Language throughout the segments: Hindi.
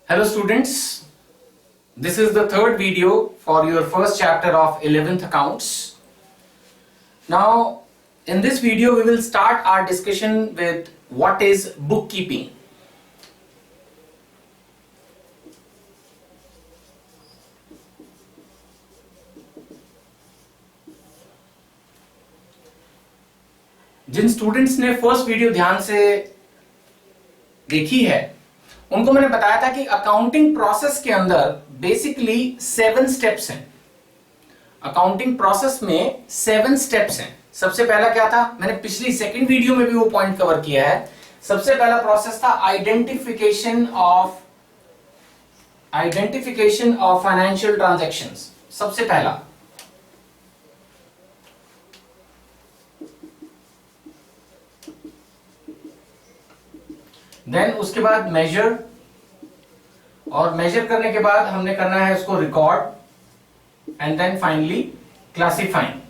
Hello students, this is the third video for your first chapter of 11th accounts. Now in this video we will start our discussion with what is bookkeeping. जिन स्टूडेंट्स ने फर्स्ट वीडियो ध्यान से देखी है उनको मैंने बताया था कि अकाउंटिंग प्रोसेस के अंदर बेसिकली 7 स्टेप्स हैं। अकाउंटिंग प्रोसेस में 7 स्टेप्स हैं। सबसे पहला क्या था, मैंने पिछली सेकंड वीडियो में भी वो पॉइंट कवर किया है। सबसे पहला प्रोसेस था आइडेंटिफिकेशन ऑफ फाइनेंशियल ट्रांजैक्शंस। सबसे पहला देन उसके बाद मेजर, और मेजर करने के बाद हमने करना है उसको record and then finally classifying.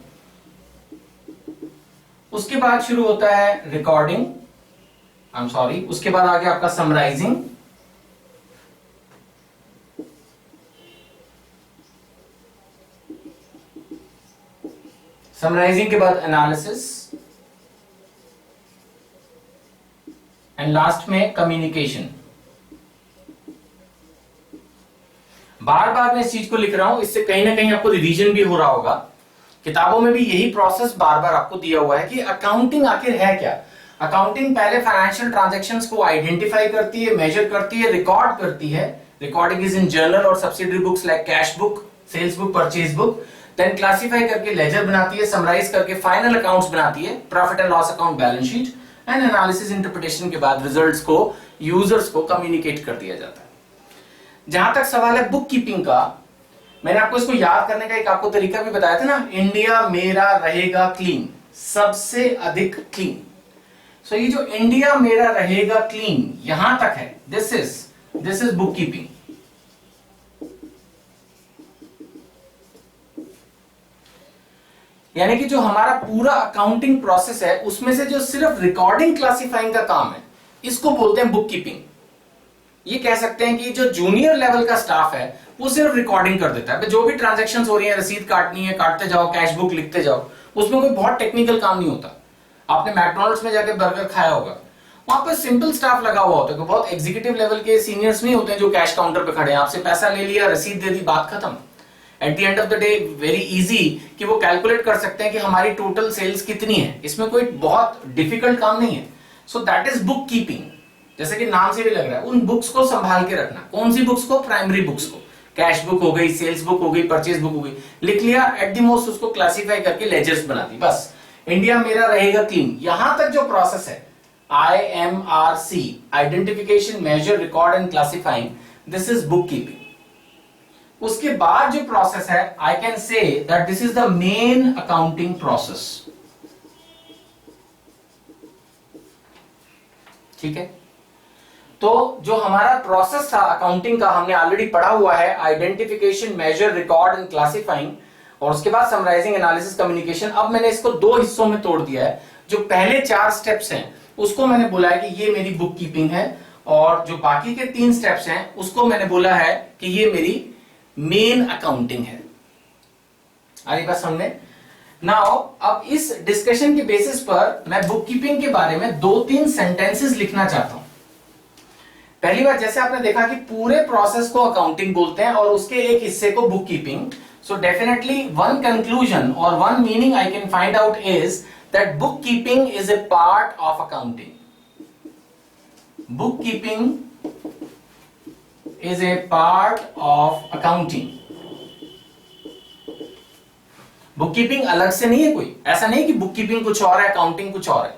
उसके बाद शुरू होता है रिकॉर्डिंग, उसके बाद आगे आपका समराइजिंग, समराइजिंग के बाद एनालिसिस एंड लास्ट में कम्युनिकेशन। बार बार मैं इस चीज को लिख रहा हूं, इससे कहीं ना कहीं आपको रिवीजन भी हो रहा होगा। किताबों में भी यही प्रोसेस बार बार आपको दिया हुआ है कि अकाउंटिंग आखिर है क्या। अकाउंटिंग पहले फाइनेंशियल ट्रांजैक्शंस को आइडेंटिफाई करती है, मेजर करती है, रिकॉर्ड करती है। रिकॉर्डिंग इज इन जर्नल और subsidiary books like cash book, sales book, purchase book. Then classify करके लेजर बनाती है, समराइज करके फाइनल अकाउंट्स बनाती है, profit and loss account, balance sheet and analysis interpretation के बाद रिजल्ट्स को यूजर्स को कम्युनिकेट कर दिया जाता है। जहां तक सवाल है बुक कीपिंग का, मैंने आपको इसको याद करने का एक आपको तरीका भी बताया था ना, इंडिया मेरा रहेगा क्लीन, सबसे अधिक क्लीन। सो ये जो इंडिया मेरा रहेगा क्लीन यहां तक है, दिस इज बुक कीपिंग। यानी कि जो हमारा पूरा अकाउंटिंग प्रोसेस है उसमें से जो सिर्फ रिकॉर्डिंग क्लासिफाइंग का काम है इसको बोलते हैं बुक कीपिंग। ये कह सकते हैं कि जो जूनियर लेवल का स्टाफ है वो सिर्फ रिकॉर्डिंग कर देता है। जो भी ट्रांजैक्शंस हो रही है, रसीद काटनी है काटते जाओ, कैश बुक लिखते जाओ, उसमें कोई बहुत टेक्निकल काम नहीं होता। आपने मैकडॉनल्ड्स में जाके बर्गर खाया होगा, वहां पर सिंपल स्टाफ लगा हुआ होता है, बहुत एग्जीक्यूटिव लेवल के सीनियर्स नहीं होते जो कैश काउंटर पे खड़े हैं, आपसे पैसा ले लिया, रसीद दे दी, बात खत्म। At the end of the day very easy कि वो कैलकुलेट कर सकते हैं कि हमारी टोटल सेल्स कितनी है। इसमें कोई बहुत डिफिकल्ट काम नहीं है। So that is book keeping. जैसे कि नाम से भी लग रहा है, उन बुक्स को संभाल के रखना। कौन सी बुक्स को? प्राइमरी बुक्स को। कैश बुक हो गई, सेल्स बुक हो गई, परचेज बुक हो गई, लिख लिया, एट द मोस्ट उसको क्लासिफाई करके लेजर्स बना दी, बस। इंडिया मेरा रहेगा क्लीन, यहां तक जो प्रोसेस है IMRC, identification, measure, record and classifying, this is book keeping. उसके बाद जो प्रोसेस है, I can say that this is the main accounting process. ठीक है, तो जो हमारा प्रोसेस था अकाउंटिंग का हमने ऑलरेडी पढ़ा हुआ है, identification, measure, record and classifying, और उसके बाद समराइजिंग, एनालिसिस, कम्युनिकेशन। अब मैंने इसको 2 हिस्सों में तोड़ दिया है। जो पहले 4 स्टेप्स हैं उसको मैंने बोला है कि ये मेरी बुक कीपिंग है, और जो बाकी के 3 स्टेप्स हैं उसको मैंने बोला है कि ये मेरी मेन अकाउंटिंग है। आ रही बात समझ में? नाउ अब इस डिस्कशन के बेसिस पर मैं बुक कीपिंग के बारे में 2-3 सेंटेंसेस लिखना चाहता हूं। पहली बात, जैसे आपने देखा कि पूरे प्रोसेस को अकाउंटिंग बोलते हैं और उसके एक हिस्से को bookkeeping. So definitely one conclusion और one meaning I can find out is that book keeping is a part of accounting. बुक कीपिंग is a part of accounting. Bookkeeping अलग से नहीं है कोई, ऐसा नहीं कि बुक कीपिंग कुछ और है, अकाउंटिंग कुछ और है।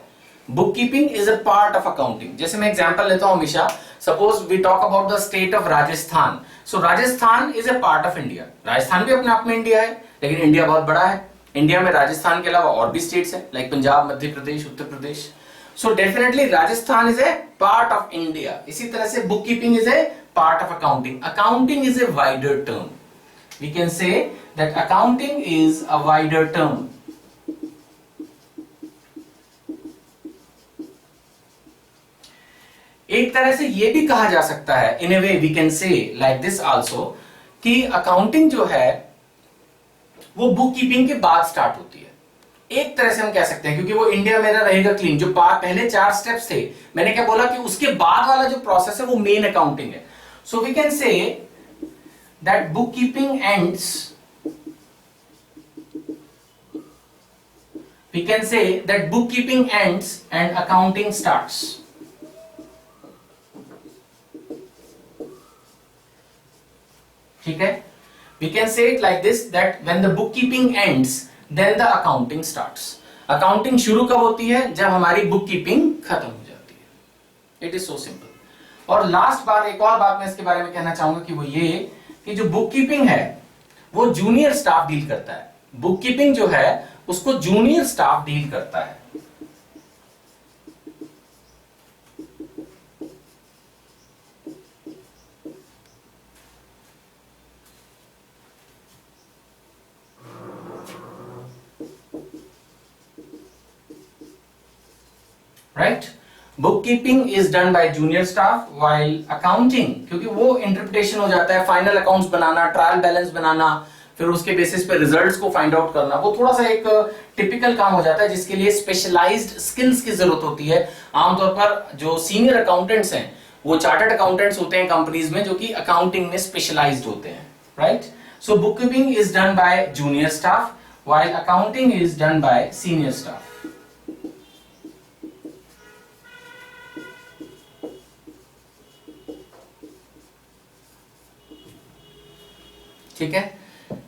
Book keeping is a part of accounting. जैसे मैं एग्जांपल लेता हूं हमेशा, suppose we talk about the state of Rajasthan. So Rajasthan is a part of India. Rajasthan भी अपने आप में इंडिया है, लेकिन इंडिया बहुत बड़ा है। इंडिया में राजस्थान के अलावा और भी स्टेट्स है, like Punjab, Madhya Pradesh, Uttar Pradesh. So definitely Rajasthan is a part of India. इसी तरह से book keeping is A part of accounting. Accounting is a wider term. We can say that accounting is a wider term. एक तरह से ये भी कहा जा सकता है, in a way we can say like this also, कि अकाउंटिंग जो है वो बुक कीपिंग के बाद स्टार्ट होती है। एक तरह से हम कह सकते हैं, क्योंकि वो इंडिया मेरा रहेगा क्लीन, जो पहले 4 स्टेप्स थे, मैंने क्या बोला कि उसके बाद वाला जो प्रोसेस है वो मेन अकाउंटिंग है। So we can say that book keeping ends, we can say that bookkeeping ends and accounting starts. ठीक है, we can say it like this, that when the bookkeeping ends then the accounting starts. accounting शुरू कब होती है? जब हमारी bookkeeping खत्म हो जाती है। it is so simple। और लास्ट बात, एक और बात मैं इसके बारे में कहना चाहूंगा कि वो ये कि जो bookkeeping है वो जूनियर स्टाफ डील करता है। bookkeeping जो है उसको जूनियर स्टाफ डील करता है। Right, book keeping is done by junior staff, while accounting, क्योंकि वो इंटरप्रिटेशन हो जाता है, फाइनल अकाउंट्स बनाना, ट्रायल बैलेंस बनाना, फिर उसके बेसिस पे रिजल्ट्स को फाइंड आउट करना, वो थोड़ा सा एक टिपिकल काम हो जाता है जिसके लिए स्पेशलाइज्ड स्किल्स की जरूरत होती है। आमतौर पर जो सीनियर अकाउंटेंट्स हैं वो चार्टर्ड अकाउंटेंट्स होते हैं कंपनीज में, जो कि अकाउंटिंग में स्पेशलाइज्ड होते हैं। Right, so book keeping is done by junior staff while accounting is done by senior staff. ठीक है,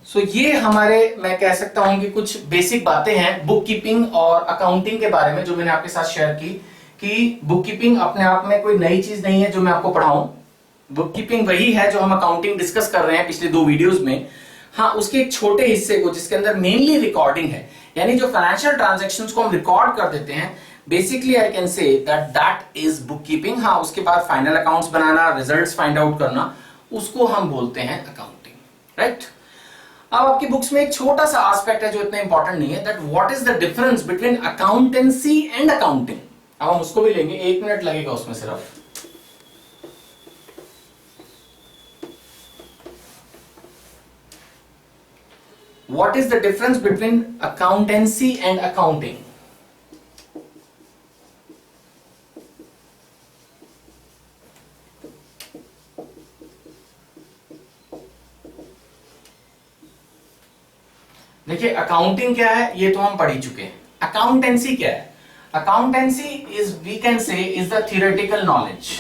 सो ये हमारे, मैं कह सकता हूं कि कुछ बेसिक बातें हैं बुक कीपिंग और अकाउंटिंग के बारे में जो मैंने आपके साथ शेयर की, कि बुक कीपिंग अपने आप में कोई नई चीज नहीं है जो मैं आपको पढ़ाऊं। बुक कीपिंग वही है जो हम अकाउंटिंग डिस्कस कर रहे हैं पिछले 2 वीडियोस में। हाँ, उसके एक छोटे हिस्से को जिसके अंदर मेनली रिकॉर्डिंग है, यानी जो फाइनेंशियल ट्रांजैक्शंस को हम रिकॉर्ड कर देते हैं, basically I can say that is book keeping. हाँ, उसके बाद फाइनल अकाउंट्स बनाना, रिजल्ट्स फाइंड आउट करना, उसको हम बोलते हैं अकाउंटिंग। राइट, अब आपकी बुक्स में एक छोटा सा एस्पेक्ट है जो इतना इंपॉर्टेंट नहीं है, that what is the difference between accountancy and accounting. अब हम उसको भी लेंगे, 1 मिनट लगेगा उसमें सिर्फ। What is the difference between accountancy and accounting? देखिए, अकाउंटिंग क्या है ये तो हम पढ़ ही चुके हैं। अकाउंटेंसी क्या है? Accountancy is, we can say, is the theoretical knowledge,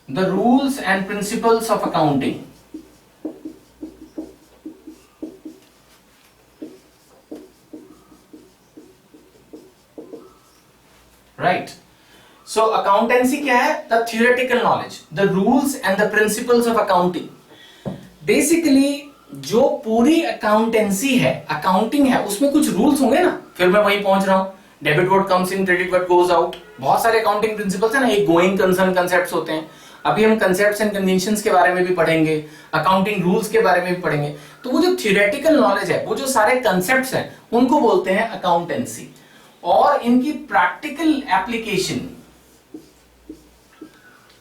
the rules and principles of accounting. Right, so accountancy क्या है? The theoretical knowledge, the rules and the principles of accounting. Basically जो पूरी अकाउंटेंसी है, अकाउंटिंग है, उसमें कुछ रूल्स होंगे ना। फिर मैं वहीं पहुंच रहा हूं, debit what comes in, credit what goes out. बहुत सारे अकाउंटिंग प्रिंसिपल्स है ना, एक गोइंग कंसर्न कंसेप्ट्स होते हैं। अभी हम कंसेप्ट्स एंड कन्वेंशंस के बारे में भी पढ़ेंगे, अकाउंटिंग रूल्स के बारे में भी पढ़ेंगे। तो वो जो थियोरेटिकल नॉलेज है, वो जो सारे कंसेप्ट्स हैं, उनको बोलते हैं अकाउंटेंसी। और इनकी प्रैक्टिकल एप्लीकेशन,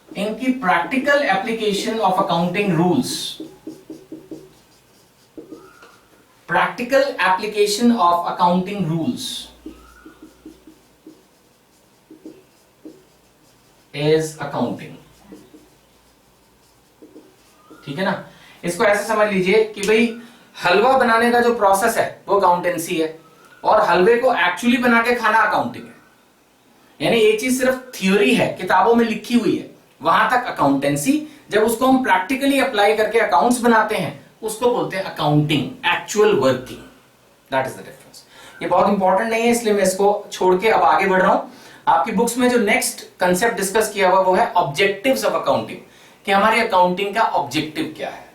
इनकी practical application of accounting rules, practical application of accounting rules is accounting. ठीक है ना, इसको ऐसे समझ लीजिए कि भाई हलवा बनाने का जो प्रोसेस है वो अकाउंटेंसी है, और हलवे को एक्चुअली बना के खाना अकाउंटिंग है। यानी एक चीज सिर्फ थ्योरी है, किताबों में लिखी हुई है, वहां तक अकाउंटेंसी। जब उसको हम प्रैक्टिकली अप्लाई करके अकाउंट्स बनाते हैं, उसको बोलते हैं accounting, actual working. That is the difference. ये बहुत इंपॉर्टेंट नहीं है, इसलिए मैं इसको छोड़ के अब आगे बढ़ रहा हूं। आपकी बुक्स में जो नेक्स्ट कंसेप्ट डिस्कस किया हुआ वो है ऑब्जेक्टिव्स ऑफ अकाउंटिंग, कि हमारी अकाउंटिंग का ऑब्जेक्टिव क्या है।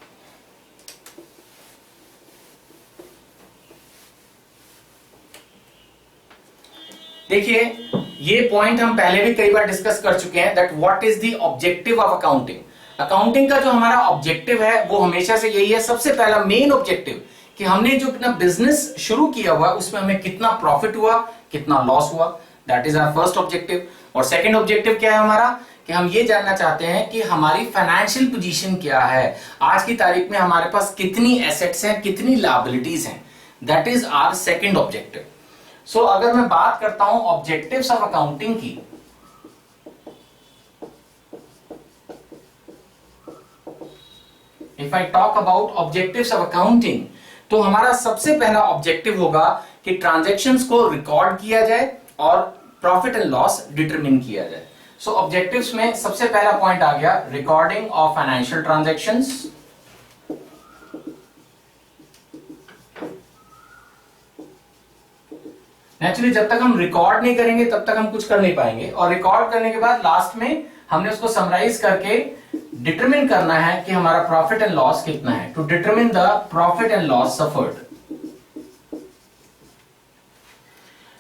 देखिए, ये पॉइंट हम पहले भी कई बार डिस्कस कर चुके हैं, that what is the objective of accounting. Accounting का जो हमारा ऑब्जेक्टिव है वो हमेशा से यही है, सबसे पहला मेन ऑब्जेक्टिव, कि हमने जो अपना बिजनेस शुरू किया हुआ उसमें हमें कितना प्रॉफिट हुआ, कितना लॉस हुआ, that is our first objective. और सेकंड ऑब्जेक्टिव क्या है हमारा, कि हम ये जानना चाहते हैं कि हमारी फाइनेंशियल पोजीशन क्या है, आज की तारीख में हमारे पास कितनी एसेट्स हैं, कितनी लायबिलिटीज हैं, that is our second objective. So अगर मैं बात करता हूं ऑब्जेक्टिव्स ऑफ अकाउंटिंग की, if I talk about objectives of accounting, तो हमारा सबसे पहला ऑब्जेक्टिव होगा कि ट्रांजैक्शंस को रिकॉर्ड किया जाए और प्रॉफिट एंड लॉस डिटरमिन किया जाए। सो ऑब्जेक्टिव्स में सबसे पहला पॉइंट आ गया recording of financial transactions, naturally जब तक हम रिकॉर्ड नहीं करेंगे तब तक हम कुछ कर नहीं पाएंगे, और रिकॉर्ड करने के बाद लास्ट में हमने उसको समराइज करके डिटरमिन करना है कि हमारा प्रॉफिट एंड लॉस कितना है, to determine the profit and loss suffered.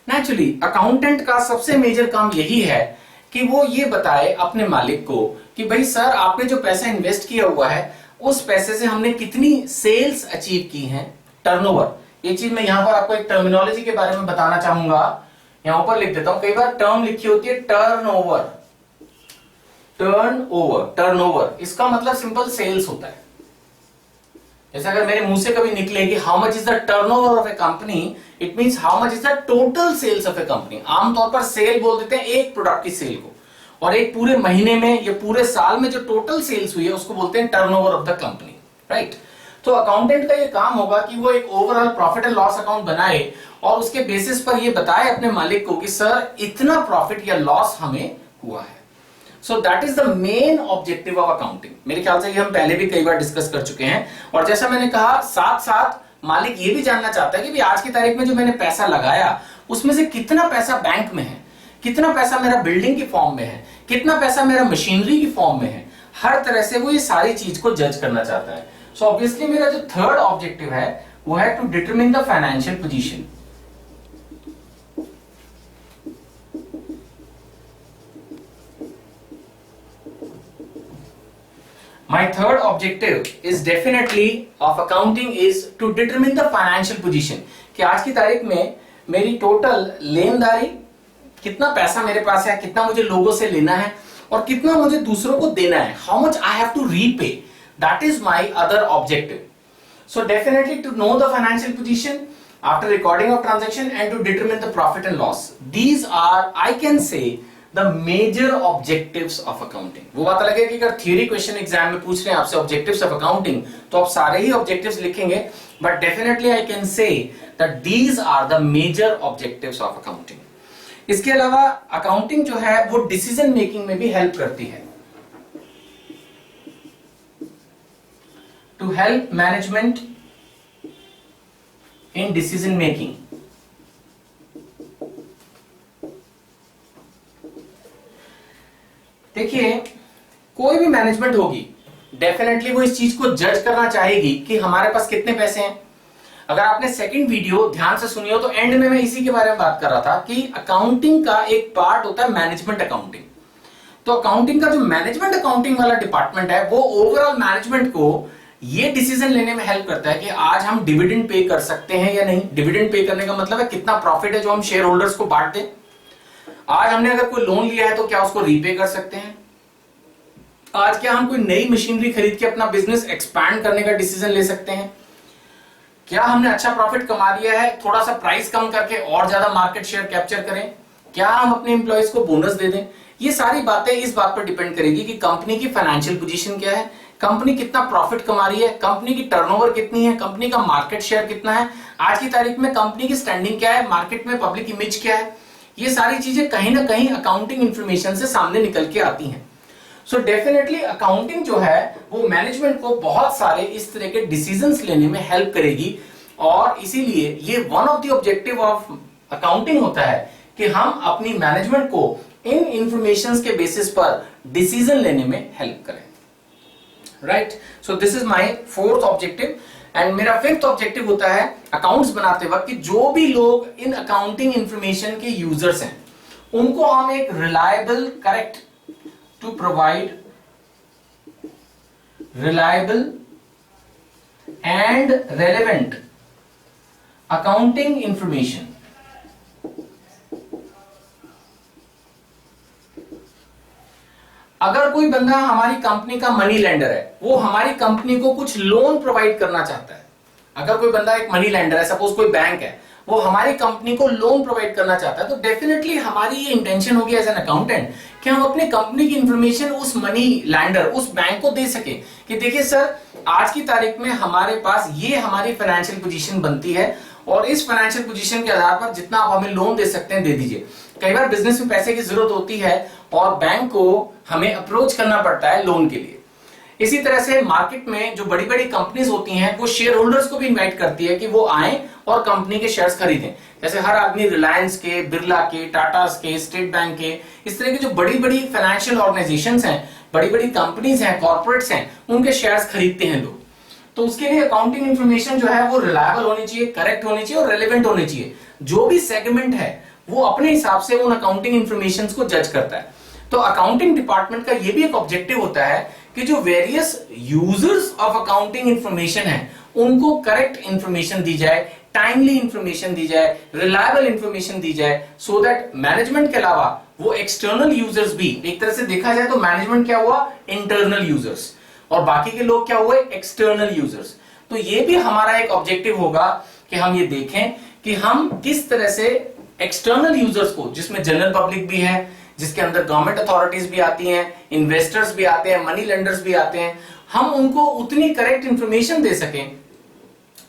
Naturally accountant का सबसे मेजर काम यही है कि वो ये बताए अपने मालिक को कि भाई सर आपने जो पैसा इन्वेस्ट किया हुआ है उस पैसे से हमने कितनी सेल्स अचीव की हैं, टर्नओवर। ये चीज मैं यहां पर आपको एक टर्मिनोलॉजी के बारे में बताना चाहूंगा, यहां ऊपर लिख देता हूं, कई बार टर्म लिखी होती है टर्नओवर, टर्नओवर इसका मतलब सिंपल सेल्स होता है। जैसे अगर मेरे मुंह से कभी निकले कि how much is the turnover of a company, it means how much is the total sales of a company. आमतौर पर सेल बोल देते हैं एक प्रोडक्ट की सेल को, और एक पूरे महीने में या पूरे साल में जो टोटल सेल्स हुई है उसको बोलते हैं turnover of the company, right. तो अकाउंटेंट का ये काम होगा कि वो एक overall profit and loss account बनाए और उसके बेसिस पर ये बताए अपने मालिक को कि सर इतना प्रॉफिट या लॉस हमें हुआ है। So that is the main objective of accounting. मेरे ख्याल से ये हम पहले भी कई बार डिस्कस कर चुके हैं। और जैसा मैंने कहा, साथ साथ मालिक ये भी जानना चाहता है कि भाई आज की तारीख में जो मैंने पैसा लगाया उसमें से कितना पैसा बैंक में है, कितना पैसा मेरा बिल्डिंग की फॉर्म में है, कितना पैसा मेरा मशीनरी की फॉर्म में है। हर तरह से वो ये सारी चीज को जज करना चाहता है। सो ऑब्वियसली मेरा जो थर्ड ऑब्जेक्टिव है वो है to determine the financial position. My third objective is definitely of accounting is to determine the financial position, कि आज की तारीख में मेरी टोटल लेनदारी, कितना पैसा मेरे पास है, कितना मुझे लोगों से लेना है और कितना मुझे दूसरों को देना है, how much I have to repay, that is my other objective. So definitely to know the financial position after recording of transaction and to determine the profit and loss. These are, I can say, the major objectives of accounting. वो बात अलग है कि अगर थियरी क्वेश्चन एग्जाम में पूछ रहे हैं आपसे ऑब्जेक्टिव्स ऑफ अकाउंटिंग तो आप सारे ही ऑब्जेक्टिव्स लिखेंगे, but definitely I can say that these are the major objectives of accounting. इसके अलावा अकाउंटिंग जो है वो डिसीजन मेकिंग में भी हेल्प करती है, to help management in decision making. देखिए कोई भी मैनेजमेंट होगी डेफिनेटली वो इस चीज को जज करना चाहेगी कि हमारे पास कितने पैसे हैं। अगर आपने सेकंड वीडियो ध्यान से सुनी हो तो एंड में मैं इसी के बारे में बात कर रहा था कि अकाउंटिंग का एक पार्ट होता है मैनेजमेंट अकाउंटिंग। तो अकाउंटिंग का जो मैनेजमेंट अकाउंटिंग वाला डिपार्टमेंट है वो ओवरऑल मैनेजमेंट को ये डिसीजन लेने में हेल्प करता है कि आज हम डिविडेंड पे कर सकते हैं या नहीं। डिविडेंड पे करने का मतलब है कितना प्रॉफिट है जो हम शेयर होल्डर्स को बांट दें। आज हमने अगर कोई लोन लिया है तो क्या उसको रीपे कर सकते हैं। आज क्या हम कोई नई मशीनरी खरीद के अपना बिजनेस एक्सपैंड करने का डिसीजन ले सकते हैं। क्या हमने अच्छा प्रॉफिट कमा लिया है, थोड़ा सा प्राइस कम करके और ज्यादा मार्केट शेयर कैप्चर करें। क्या हम अपने एम्प्लॉइज को बोनस दे दें। ये सारी बातें इस बात पर डिपेंड करेगी कि कंपनी की फाइनेंशियल पोजीशन क्या है, कंपनी कितना प्रॉफिट कमा रही है, कंपनी की टर्नओवर कितनी है, कंपनी का मार्केट शेयर कितना है, आज की तारीख में कंपनी की स्टैंडिंग क्या है, मार्केट में पब्लिक इमेज क्या है। ये सारी चीजें कहीं ना कहीं अकाउंटिंग इंफॉर्मेशन से सामने निकल के आती हैं। सो डेफिनेटली अकाउंटिंग जो है वो मैनेजमेंट को बहुत सारे इस तरह के डिसीजंस लेने में हेल्प करेगी और इसीलिए ये one of the objective of accounting होता है कि हम अपनी मैनेजमेंट को इन इंफॉर्मेशंस के बेसिस पर डिसीजन लेने में हेल्प करें। Right, so this is my fourth objective. And मेरा फिफ्थ ऑब्जेक्टिव होता है अकाउंट्स बनाते वक्त कि जो भी लोग इन अकाउंटिंग इंफॉर्मेशन के यूजर्स हैं उनको हम एक reliable, correct, to provide reliable and relevant accounting information. अगर कोई बंदा हमारी कंपनी का मनी लेंडर है, वो हमारी कंपनी को कुछ लोन प्रोवाइड करना चाहता है, अगर कोई बंदा एक मनी लेंडर है, सपोज कोई बैंक है, वो हमारी कंपनी को लोन प्रोवाइड करना चाहता है, तो डेफिनेटली हमारी ये इंटेंशन होगी एज एन अकाउंटेंट कि हम अपनी कंपनी की इंफॉर्मेशन उस मनी लैंडर, उस बैंक को दे सके कि देखिए सर, आज की तारीख में हमारे पास ये हमारी फाइनेंशियल पोजीशन बनती है और इस फाइनेंशियल पोजीशन के आधार पर जितना आप हमें लोन दे सकते हैं दे दीजिए। कई बार बिजनेस में पैसे की जरूरत होती है और बैंक को हमें अप्रोच करना पड़ता है लोन के लिए। इसी तरह से मार्केट में जो बड़ी बड़ी कंपनीज होती हैं वो शेयर होल्डर्स को भी इनवाइट करती है कि वो आए और कंपनी के शेयर्स खरीदें। जैसे हर आदमी रिलायंस के, बिरला के, टाटास के, स्टेट बैंक के, इस तरह की जो बड़ी बड़ी फाइनेंशियल ऑर्गेनाइजेशंस हैं, बड़ी बड़ी कंपनीज हैं, कॉर्पोरेट्स हैं, उनके शेयर्स खरीदते हैं लोग। तो उसके लिए अकाउंटिंग इंफॉर्मेशन जो है वो रिलायबल होनी चाहिए, करेक्ट होनी चाहिए और रेलेवेंट होनी चाहिए। जो भी सेगमेंट है वो अपने हिसाब से उन अकाउंटिंग इंफॉर्मेशन को जज करता है। तो अकाउंटिंग डिपार्टमेंट का ये भी एक ऑब्जेक्टिव होता है कि जो various users of accounting information है उनको करेक्ट इंफॉर्मेशन दी जाए, टाइमली इंफॉर्मेशन दी जाए, रिलायबल इंफॉर्मेशन दी जाए, सो दैट मैनेजमेंट के अलावा वो एक्सटर्नल यूजर्स भी, एक तरह से देखा जाए तो मैनेजमेंट क्या हुआ, इंटरनल यूजर्स, और बाकी के लोग क्या हुए, एक्सटर्नल यूजर्स। तो ये भी हमारा एक ऑब्जेक्टिव होगा कि हम ये देखें कि हम किस तरह से एक्सटर्नल यूजर्स को, जिसमें जनरल पब्लिक भी है, जिसके अंदर गवर्नमेंट अथॉरिटीज भी आती हैं, इन्वेस्टर्स भी आते हैं, मनी लेंडर्स भी आते हैं, हम उनको उतनी करेक्ट इंफॉर्मेशन दे सकें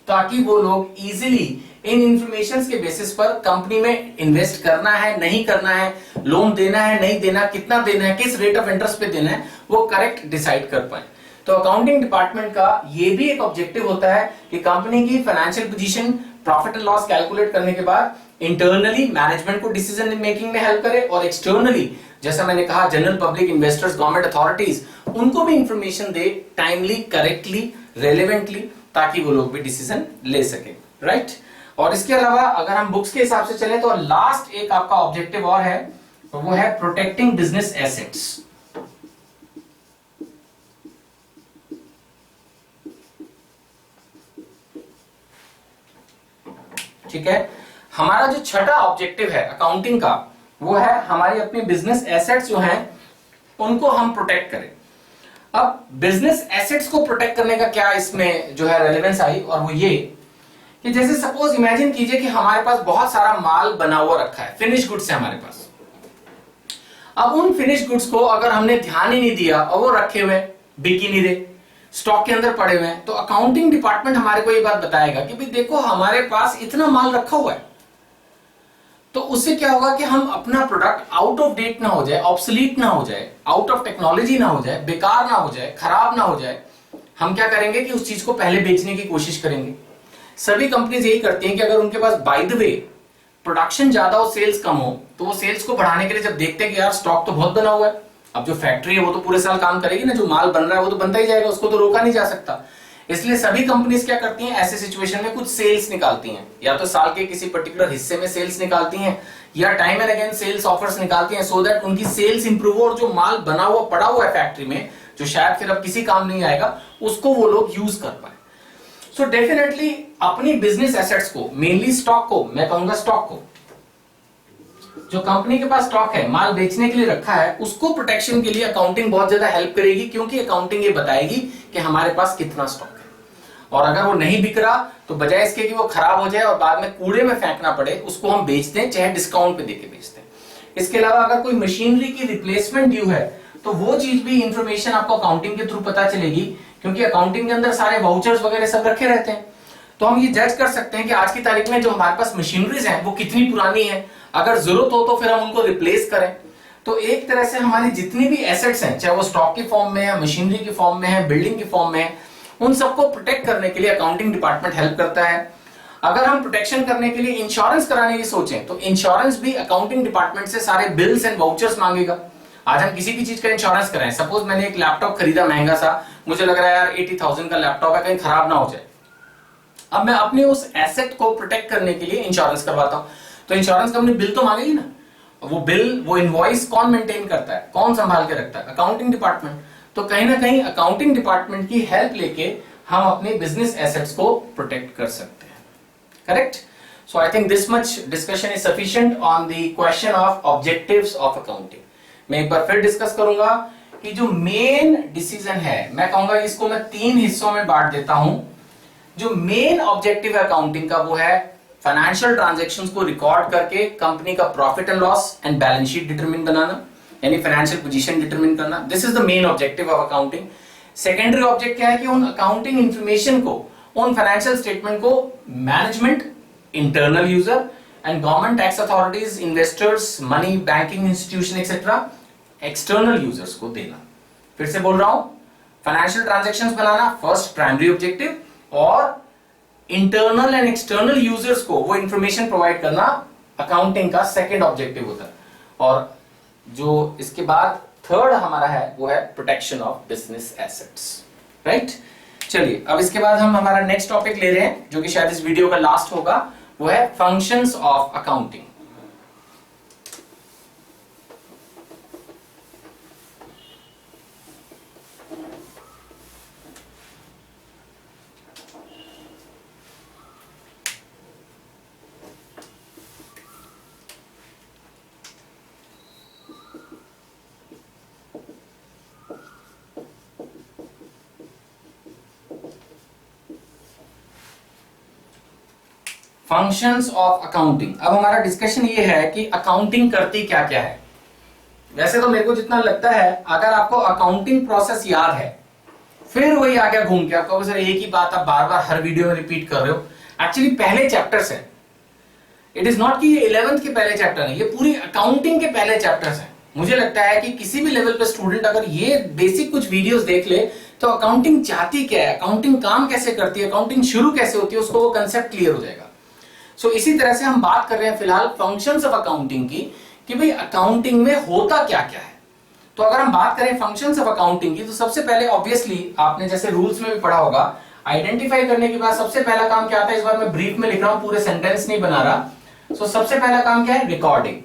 ताकि वो लोग इजीली इन इंफॉर्मेशन के बेसिस पर कंपनी में इन्वेस्ट करना है, नहीं करना है, लोन देना है, नहीं देना, कितना देना है, किस रेट ऑफ इंटरेस्ट पे देना है, वो करेक्ट डिसाइड कर पाए। तो अकाउंटिंग डिपार्टमेंट का ये भी एक ऑब्जेक्टिव होता है कि कंपनी की financial position, profit and loss calculate करने के बाद इंटरनली मैनेजमेंट को डिसीजन मेकिंग में हेल्प करे और एक्सटर्नली, जैसा मैंने कहा, general public, investors, government authorities, उनको भी इंफॉर्मेशन दे टाइमली, करेक्टली, रेलेवेंटली, ताकि वो लोग भी डिसीजन ले सके, राइट। और इसके अलावा अगर हम बुक्स के हिसाब से चले तो लास्ट एक आपका ऑब्जेक्टिव और है, तो वो है प्रोटेक्टिंग बिजनेस एसेट्स। ठीक है, हमारा जो छठा ऑब्जेक्टिव है अकाउंटिंग का, वो है हमारी अपनी बिजनेस एसेट्स जो हैं उनको हम प्रोटेक्ट करें। अब बिजनेस एसेट्स को प्रोटेक्ट करने का क्या इसमें जो है रेलेवेंस आई, और वो ये कि जैसे सपोज इमेजिन कीजिए कि हमारे पास बहुत सारा माल बना हुआ रखा है, फिनिश गुड्स है हमारे पास। अब उन फिनिश गुड्स को अगर हमने ध्यान ही नहीं दिया और वो रखे हुए बिक ही नहीं रहे, स्टॉक के अंदर पड़े हुए हैं, तो अकाउंटिंग डिपार्टमेंट हमारे को ये बात बताएगा कि भाई देखो हमारे पास इतना माल रखा हुआ है। तो उससे क्या होगा कि हम अपना प्रोडक्ट आउट ऑफ डेट ना हो जाए, ऑब्सोलीट ना हो जाए, आउट ऑफ टेक्नोलॉजी ना हो जाए, बेकार ना हो जाए, खराब ना हो जाए, हम क्या करेंगे कि उस चीज को पहले बेचने की कोशिश करेंगे। सभी कंपनीज यही करती हैं कि अगर उनके पास बाय द वे प्रोडक्शन ज्यादा हो, सेल्स कम हो, तो वो सेल्स को बढ़ाने के लिए जब देखते हैं कि यार स्टॉक तो बहुत बना हुआ है, अब जो फैक्ट्री है वो तो पूरे साल काम करेगी ना, जो माल बन रहा है वो तो बनता ही जाएगा, उसको तो रोका नहीं जा सकता। इसलिए सभी कंपनीज क्या करती हैं, ऐसे सिचुएशन में कुछ सेल्स निकालती हैं, या तो साल के किसी पर्टिकुलर हिस्से में सेल्स निकालती हैं, या time and again sales offers निकालती हैं, सो दैट उनकी सेल्स इंप्रूव हो और जो माल बना हुआ पड़ा हुआ है फैक्ट्री में, जो शायद फिर अब किसी काम नहीं आएगा, उसको वो लोग यूज कर पाए। सो डेफिनेटली अपनी बिजनेस एसेट्स को, मेनली स्टॉक को, मैं कहूंगा स्टॉक को, जो कंपनी के पास स्टॉक है, माल बेचने के लिए रखा है, उसको प्रोटेक्शन के लिए अकाउंटिंग बहुत ज्यादा हेल्प करेगी, क्योंकि अकाउंटिंग ये बताएगी कि हमारे पास कितना स्टॉक है। और अगर वो नहीं बिक रहा तो बजाय इसके कि वो खराब हो जाए और बाद में कूड़े में फेंकना पड़े, उसको हम बेचते हैं, चाहे डिस्काउंट पे देके बेचते हैं। इसके अलावा अगर कोई मशीनरी की रिप्लेसमेंट ड्यू है तो वो चीज भी इंफॉर्मेशन आपको अकाउंटिंग के थ्रू पता चलेगी, क्योंकि अकाउंटिंग के अंदर सारे वाउचर्स वगैरह सब रखे रहते हैं। तो हम ये जज कर सकते हैं कि आज की तारीख में जो हमारे पास मशीनरीज हैं वो कितनी पुरानी है, अगर जरूरत हो तो फिर हम उनको रिप्लेस करें। तो एक तरह से हमारी जितनी भी एसेट्स हैं, चाहे वो स्टॉक की फॉर्म में है, मशीनरी की फॉर्म में है, बिल्डिंग की फॉर्म में है, उन सबको प्रोटेक्ट करने के लिए अकाउंटिंग डिपार्टमेंट हेल्प करता है। अगर हम प्रोटेक्शन करने के लिए इंश्योरेंस कराने की सोचें तो इंश्योरेंस भी अकाउंटिंग डिपार्टमेंट से सारे बिल्स एंड वाउचर्स मांगेगा। आज हम किसी भी चीज का इंश्योरेंस कराएं, सपोज मैंने एक लैपटॉप खरीदा महंगा सा, मुझे लग रहा है यार 80,000 का लैपटॉप है, कहीं खराब ना हो जाए। अब मैं अपने उस एसेट को प्रोटेक्ट करने के लिए इंश्योरेंस करवाता हूं, तो इंश्योरेंस कंपनी बिल तो मांगेगी ना। वो बिल, वो इनवॉइस कौन मेंटेन करता है, कौन संभाल के रखता है, अकाउंटिंग डिपार्टमेंट। तो कहीं ना कहीं अकाउंटिंग डिपार्टमेंट की हेल्प लेके हम अपने बिजनेस एसेट्स को प्रोटेक्ट कर सकते हैं, correct. So I think this much discussion is sufficient on the question of objectives of accounting. मैं एक बार फिर डिस्कस करूंगा कि जो मेन डिसीजन है, मैं कहूंगा इसको मैं 3 हिस्सों में बांट देता हूं। जो मेन ऑब्जेक्टिव है अकाउंटिंग का वो है फाइनेंशियल ट्रांजैक्शंस को रिकॉर्ड करके कंपनी का profit and loss and balance sheet determine बनाना, यानी फाइनेंशियल पोजीशन डिटरमिन करना। This is the main objective of accounting. Secondary object क्या है कि उन अकाउंटिंग इंफॉर्मेशन को, उन फाइनेंशियल स्टेटमेंट को management, internal user and government tax authorities, investors, money banking institution etcetera, external users को देना। फिर से बोल रहा हूं, फाइनेंशियल ट्रांजैक्शंस बनाना फर्स्ट प्राइमरी ऑब्जेक्टिव, और इंटरनल एंड एक्सटर्नल यूजर्स को वो इंफॉर्मेशन प्रोवाइड करना अकाउंटिंग का सेकंड ऑब्जेक्टिव होता है। और जो इसके बाद थर्ड हमारा है वो है protection of business assets, right. चलिए अब इसके बाद हम हमारा नेक्स्ट टॉपिक ले रहे हैं जो कि शायद इस वीडियो का लास्ट होगा, वो है functions of accounting. Functions of accounting. अब हमारा डिस्कशन ये है कि अकाउंटिंग करती क्या क्या है। वैसे तो मेरे को जितना लगता है, अगर आपको अकाउंटिंग प्रोसेस याद है, फिर वही आ गया घूम के, आपको सर एक ही बात आप बार बार हर वीडियो में रिपीट कर रहे हो। एक्चुअली पहले चैप्टर्स है, इट इज नॉट कि ये 11th के पहले चैप्टर है, ये पूरी अकाउंटिंग के पहले चैप्टर्स है। मुझे लगता है कि किसी भी लेवल पे स्टूडेंट अगर ये बेसिक कुछ वीडियोस देख ले तो अकाउंटिंग चाहती क्या है, अकाउंटिंग काम कैसे करती है, अकाउंटिंग शुरू कैसे होती है, उसको वो कंसेप्ट क्लियर हो जाएगा। सो इसी तरह से हम बात कर रहे हैं फिलहाल फंक्शंस ऑफ अकाउंटिंग की, कि भाई अकाउंटिंग में होता क्या क्या है। तो अगर हम बात करें फंक्शंस ऑफ अकाउंटिंग की, तो सबसे पहले ऑब्वियसली आपने जैसे रूल्स में भी पढ़ा होगा, आइडेंटिफाई करने के बाद सबसे पहला काम क्या आता है, इस बार मैं ब्रीफ में लिख रहा हूं, पूरे सेंटेंस नहीं बना रहा। सो सबसे पहला काम क्या है, रिकॉर्डिंग।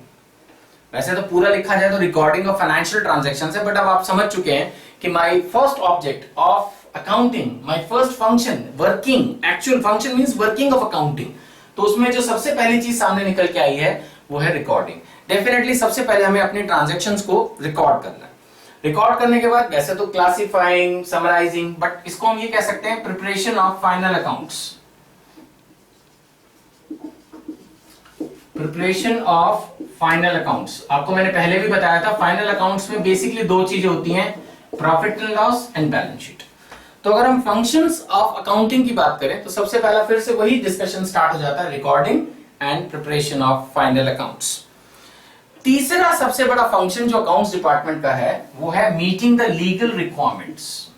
वैसे तो पूरा लिखा जाए तो रिकॉर्डिंग ऑफ फाइनेंशियल ट्रांजैक्शंस है, बट अब आप समझ चुके हैं कि my first object of accounting, my first function, working, actual function means working of accounting, तो उसमें जो सबसे पहली चीज सामने निकल के आई है वो है रिकॉर्डिंग। डेफिनेटली सबसे पहले हमें अपनी ट्रांजैक्शंस को रिकॉर्ड करना है। रिकॉर्ड करने के बाद वैसे तो क्लासिफाइंग, समराइजिंग, बट इसको हम ये कह सकते हैं preparation of final accounts. Preparation of final accounts, आपको मैंने पहले भी बताया था, फाइनल अकाउंट्स में बेसिकली दो चीजें होती हैं, profit and loss and balance sheet. तो अगर हम फंक्शंस ऑफ अकाउंटिंग की बात करें तो सबसे पहला फिर से वही डिस्कशन स्टार्ट हो जाता है, recording and preparation of final accounts. तीसरा सबसे बड़ा फंक्शन जो अकाउंट्स डिपार्टमेंट का है वो है meeting the legal requirements.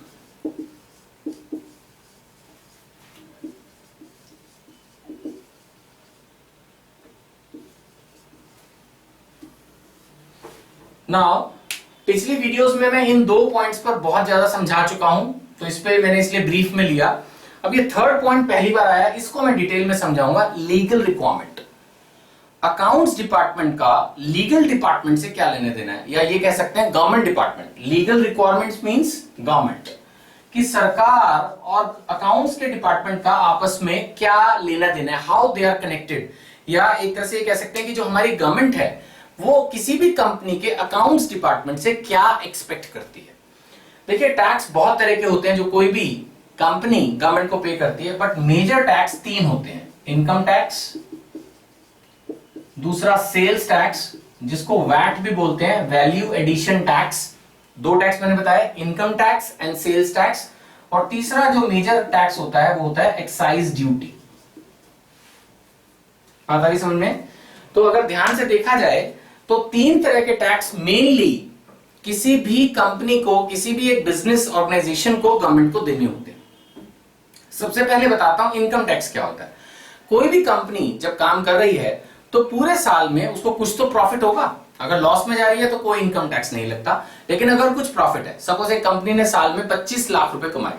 Now पिछली वीडियोस में मैं इन दो पॉइंट्स पर बहुत ज्यादा समझा चुका हूं, तो इस पे मैंने इसलिए ब्रीफ में लिया। अब ये थर्ड पॉइंट पहली बार आया, इसको मैं डिटेल में समझाऊंगा, लीगल रिक्वायरमेंट। अकाउंट्स डिपार्टमेंट का लीगल डिपार्टमेंट से क्या लेने देना है, या ये कह सकते हैं government department. Legal requirements means government, कि सरकार और अकाउंट्स के डिपार्टमेंट का आपस में क्या लेना देना है, हाउ दे आर कनेक्टेड। या एक तरह से कह सकते हैं कि जो हमारी गवर्नमेंट है वो किसी भी कंपनी के अकाउंट्स डिपार्टमेंट से क्या एक्सपेक्ट करती है। देखिए टैक्स बहुत तरह के होते हैं जो कोई भी कंपनी गवर्नमेंट को पे करती है, बट मेजर टैक्स 3 होते हैं, इनकम टैक्स, दूसरा सेल्स टैक्स जिसको वैट भी बोलते हैं, वैल्यू एडिशन टैक्स। 2 टैक्स मैंने बताया, income tax and sales tax. और तीसरा जो मेजर टैक्स होता है वो होता है एक्साइज ड्यूटी। बात आ रही समझ में? तो अगर ध्यान से देखा जाए तो 3 तरह के टैक्स मेनली किसी भी कंपनी को, किसी भी एक बिजनेस ऑर्गेनाइजेशन को गवर्नमेंट को देने होते हैं। सबसे पहले बताता हूं इनकम टैक्स क्या होता है। कोई भी कंपनी जब काम कर रही है तो पूरे साल में उसको कुछ तो प्रॉफिट होगा। अगर लॉस में जा रही है तो कोई इनकम टैक्स नहीं लगता, लेकिन अगर कुछ प्रॉफिट है, सपोज एक कंपनी ने साल में 25 लाख रुपए कमाए,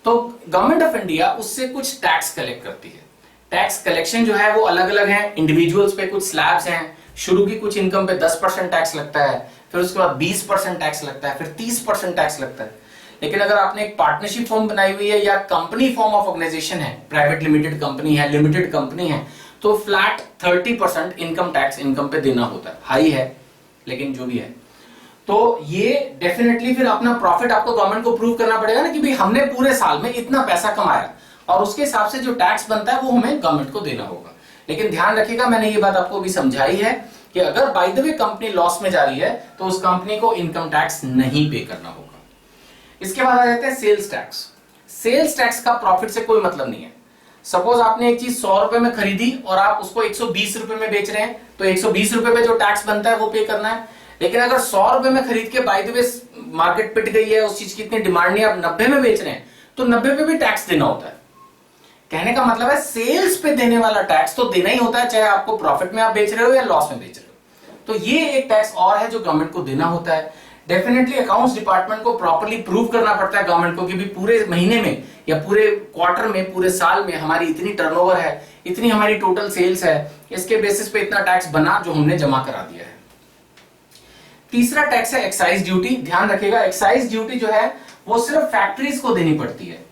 तो गवर्नमेंट ऑफ इंडिया उससे कुछ टैक्स कलेक्ट करती है। टैक्स कलेक्शन जो है वो अलग अलग है, इंडिविजुअल्स पे कुछ स्लैब्स हैं। शुरू की कुछ इनकम पे 10% टैक्स लगता है, फिर उसके बाद 20% टैक्स लगता है, फिर 30% टैक्स लगता है। लेकिन अगर आपने एक पार्टनरशिप फॉर्म बनाई हुई है या कंपनी फॉर्म ऑफ ऑर्गेनाइजेशन है, प्राइवेट लिमिटेड कंपनी है, लिमिटेड कंपनी है, तो फ्लैट 30% इनकम टैक्स इनकम पे देना होता है। हाई है लेकिन जो भी है। तो ये डेफिनेटली फिर अपना प्रॉफिट आपको गवर्नमेंट को प्रूव करना पड़ेगा ना कि भाई हमने पूरे साल में इतना पैसा कमाया, और उसके हिसाब से जो टैक्स बनता है वो हमें गवर्नमेंट को देना होगा। लेकिन ध्यान रखिएगा, मैंने ये बात आपको भी समझाई है कि अगर by the way company loss में जा रही है तो उस कंपनी को इनकम टैक्स नहीं पे करना होगा। इसके बाद आ जाते हैं सेल्स टैक्स। सेल्स टैक्स का प्रॉफिट से कोई मतलब नहीं है। सपोज आपने एक चीज 100 रुपए में खरीदी और आप उसको 120 रुपए में बेच रहे हैं, तो 120 रुपए पे जो टैक्स बनता है वो पे करना है। लेकिन अगर 100 रुपए में खरीद के बाय द वे मार्केट पिट गई है, उस चीज की इतनी डिमांड नहीं, आप 90 में बेच रहे हैं, तो 90 पे भी टैक्स देना होता है। कहने का मतलब है सेल्स पे देने वाला टैक्स तो देना ही होता है, चाहे आपको प्रॉफिट में आप बेच रहे हो या लॉस में बेच रहे हो। तो ये एक टैक्स और है जो गवर्नमेंट को देना होता है। डेफिनेटली अकाउंट्स डिपार्टमेंट को प्रॉपर्ली प्रूव करना पड़ता है गवर्नमेंट को कि भी पूरे महीने में या पूरे क्वार्टर में, पूरे साल में हमारी इतनी टर्नओवर है, इतनी हमारी टोटल सेल्स है, इसके बेसिस पे इतना टैक्स बना जो हमने जमा करा दिया है। तीसरा टैक्स है एक्साइज ड्यूटी। ध्यान रखिएगा, एक्साइज ड्यूटी जो है वो सिर्फ फैक्ट्रीज को देनी पड़ती है।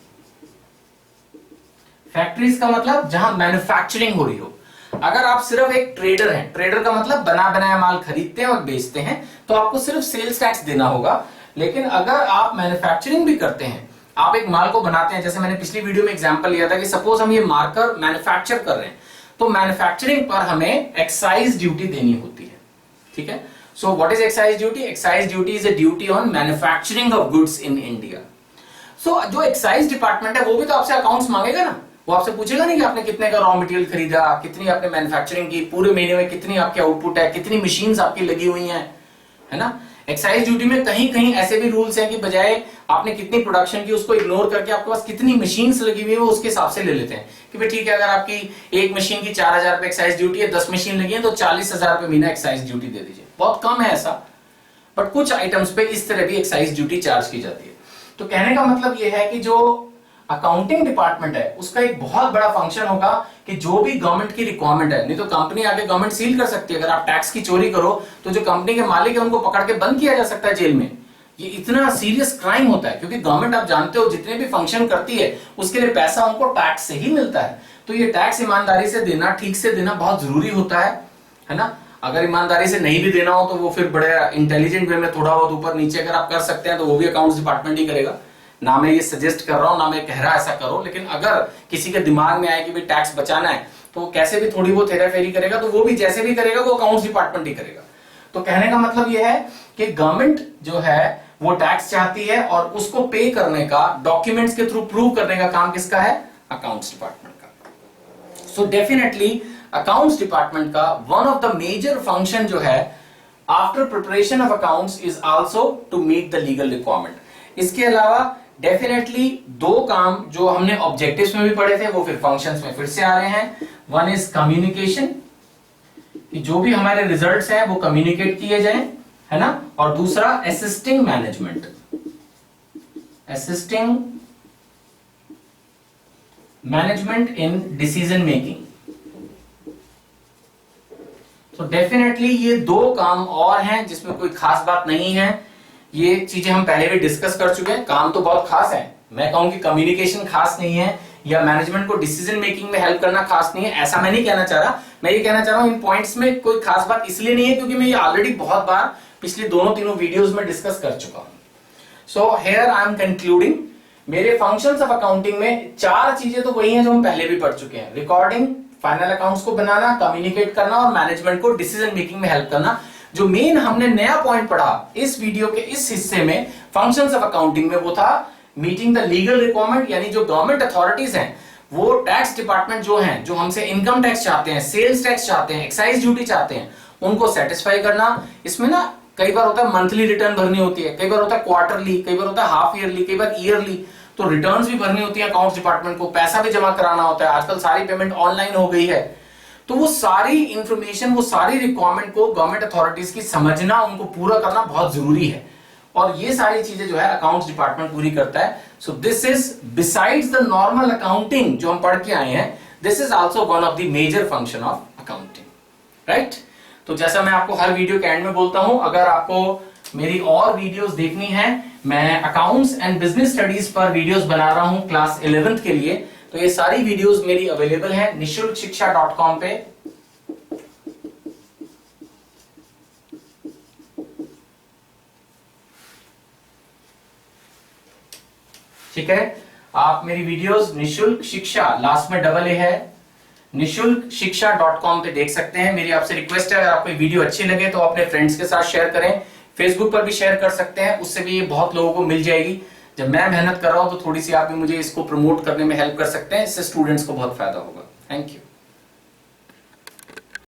फैक्ट्रीज का मतलब जहां मैन्युफैक्चरिंग हो रही हो। अगर आप सिर्फ एक ट्रेडर हैं, ट्रेडर का मतलब बना बनाया माल खरीदते हैं और बेचते हैं, तो आपको सिर्फ सेल्स टैक्स देना होगा। लेकिन अगर आप मैन्युफैक्चरिंग भी करते हैं, आप एक माल को बनाते हैं, जैसे मैंने पिछली वीडियो में एग्जांपल लिया था कि सपोज हम ये मार्कर मैन्युफैक्चर कर रहे हैं, तो मैन्युफैक्चरिंग पर हमें एक्साइज ड्यूटी देनी होती है। ठीक है, so what is excise duty? Excise duty is a duty on manufacturing of goods in India. So जो एक्साइज डिपार्टमेंट है वो भी तो आपसे अकाउंट्स मांगेगा ना, वो आपसे पूछेगा नहीं कि आपने कितने का रॉ मटेरियल खरीदा, कितनी आपने मैन्युफैक्चरिंग की, पूरे महीने में कितनी आपकी आउटपुट है, कितनी मशीन्स आपकी लगी हुई हैं, है ना। एक्साइज ड्यूटी में कहीं कहीं ऐसे भी रूल्स हैं कि बजाय आपने कितनी प्रोडक्शन की उसको इग्नोर करके आपके पास कितनी मशीन्स लगी हुई है वो उसके हिसाब से ले लेते हैं कि भाई ठीक है, अगर आपकी एक मशीन की 4000 रुपए एक्साइज ड्यूटी है, 10 मशीन लगी है, तो 40,000 रुपए महीना एक्साइज ड्यूटी दे दीजिए। बहुत कम है ऐसा, बट कुछ आइटम्स पे इस तरह भी एक्साइज ड्यूटी चार्ज की जाती है। तो कहने का मतलब यह है कि जो अकाउंटिंग डिपार्टमेंट है उसका एक बहुत बड़ा फंक्शन होगा कि जो भी गवर्नमेंट की रिक्वायरमेंट है, नहीं तो कंपनी आगे गवर्नमेंट सील कर सकती है। अगर आप टैक्स की चोरी करो तो जो कंपनी के मालिक है उनको पकड़ के बंद किया जा सकता है जेल में। ये इतना सीरियस क्राइम होता है, क्योंकि गवर्नमेंट आप जानते हो जितने भी फंक्शन करती है उसके लिए पैसा उनको टैक्स से ही मिलता है। तो ये टैक्स ईमानदारी से देना, ठीक से देना बहुत जरूरी होता है ना। अगर ईमानदारी से नहीं भी देना हो तो वो फिर बड़े इंटेलिजेंट वे में थोड़ा बहुत ऊपर नीचे अगर आप कर सकते हैं तो वो भी अकाउंट्स डिपार्टमेंट ही करेगा। ना मैं ये सजेस्ट कर रहा हूं, ना मैं कह रहा ऐसा करो, लेकिन अगर किसी के दिमाग में आए कि भाई टैक्स बचाना है तो कैसे भी थोड़ी बहुत हेराफेरी करेगा, तो वो भी जैसे भी करेगा वो अकाउंट्स डिपार्टमेंट ही करेगा। तो कहने का मतलब ये है कि गवर्नमेंट जो है वो टैक्स चाहती है और उसको पे करने का, डॉक्यूमेंट्स के थ्रू प्रूव करने का काम किसका है? अकाउंट्स डिपार्टमेंट का। सो डेफिनेटली अकाउंट्स डिपार्टमेंट का one of the major function जो है after preparation of accounts is also to meet the legal requirement. इसके अलावा डेफिनेटली दो काम जो हमने ऑब्जेक्टिव्स में भी पढ़े थे वो फिर फंक्शंस में फिर से आ रहे हैं। वन इज कम्युनिकेशन, कि जो भी हमारे रिजल्ट्स हैं वो कम्युनिकेट किए जाएं, है ना। और दूसरा assisting management, assisting management in decision making. तो डेफिनेटली ये दो काम और हैं जिसमें कोई खास बात नहीं है। ये चीजें हम पहले भी डिस्कस कर चुके हैं। काम तो बहुत खास है, मैं कहूं कि कम्युनिकेशन खास नहीं है या मैनेजमेंट को डिसीजन मेकिंग में हेल्प करना खास नहीं है, ऐसा मैं नहीं कहना चाह रहा। मैं ये कहना चाह रहा हूं इन पॉइंट्स में कोई खास बात इसलिए नहीं है क्योंकि मैं ये ऑलरेडी बहुत बार पिछली दोनों तीनों वीडियोस में डिस्कस कर चुका हूं। So here I am concluding, मेरे फंक्शंस ऑफ अकाउंटिंग में चार चीजें तो वही हैं जो हम पहले भी पढ़ चुके हैं। रिकॉर्डिंग, फाइनल अकाउंट्स को बनाना, कम्युनिकेट करना और मैनेजमेंट को डिसीजन मेकिंग में हेल्प करना। जो मेन हमने नया पॉइंट पढ़ा इस वीडियो के इस हिस्से में फंक्शंस ऑफ अकाउंटिंग में, वो था मीटिंग द लीगल रिक्वायरमेंट, यानी जो गवर्नमेंट अथॉरिटीज हैं वो टैक्स डिपार्टमेंट जो हैं, जो हमसे इनकम टैक्स चाहते हैं, सेल्स टैक्स चाहते हैं, एक्साइज ड्यूटी चाहते हैं, उनको सेटिस्फाई करना। इसमें ना कई बार होता है मंथली रिटर्न भरनी होती है, कई बार होता है क्वार्टरली, कई बार होता है हाफ ईयरली, कई बार ईयरली। तो रिटर्न्स भी भरनी होती है अकाउंट्स डिपार्टमेंट को, पैसा भी जमा कराना होता है। आजकल सारी पेमेंट ऑनलाइन हो गई है, तो वो सारी इंफॉर्मेशन, वो सारी रिक्वायरमेंट को गवर्नमेंट अथॉरिटीज की समझना, उनको पूरा करना बहुत जरूरी है। और ये सारी चीजें जो है अकाउंट्स डिपार्टमेंट पूरी करता है। So this is besides the normal accounting जो हम पढ़ के आए हैं, this is also one of the major function of accounting, right. तो जैसा मैं आपको हर वीडियो के एंड में बोलता हूं, अगर आपको मेरी और वीडियोस देखनी है, मैं अकाउंट्स एंड बिजनेस स्टडीज पर वीडियोस बना रहा हूं क्लास 11th के लिए, तो ये सारी वीडियोस मेरी अवेलेबल है nishulkshiksha.com पे। ठीक है, आप मेरी वीडियोस निशुल्क शिक्षा, लास्ट में डबल ए है, निशुल्कशिक्षा.com पे देख सकते हैं। मेरी आपसे रिक्वेस्ट है, अगर आपको वीडियो अच्छी लगे तो अपने फ्रेंड्स के साथ शेयर करें, फेसबुक पर भी शेयर कर सकते हैं, उससे भी बहुत लोगों को मिल जाएगी। जब मैं मेहनत कर रहा हूं तो थोड़ी सी आप भी मुझे इसको प्रमोट करने में हेल्प कर सकते हैं, इससे स्टूडेंट्स को बहुत फायदा होगा। Thank you.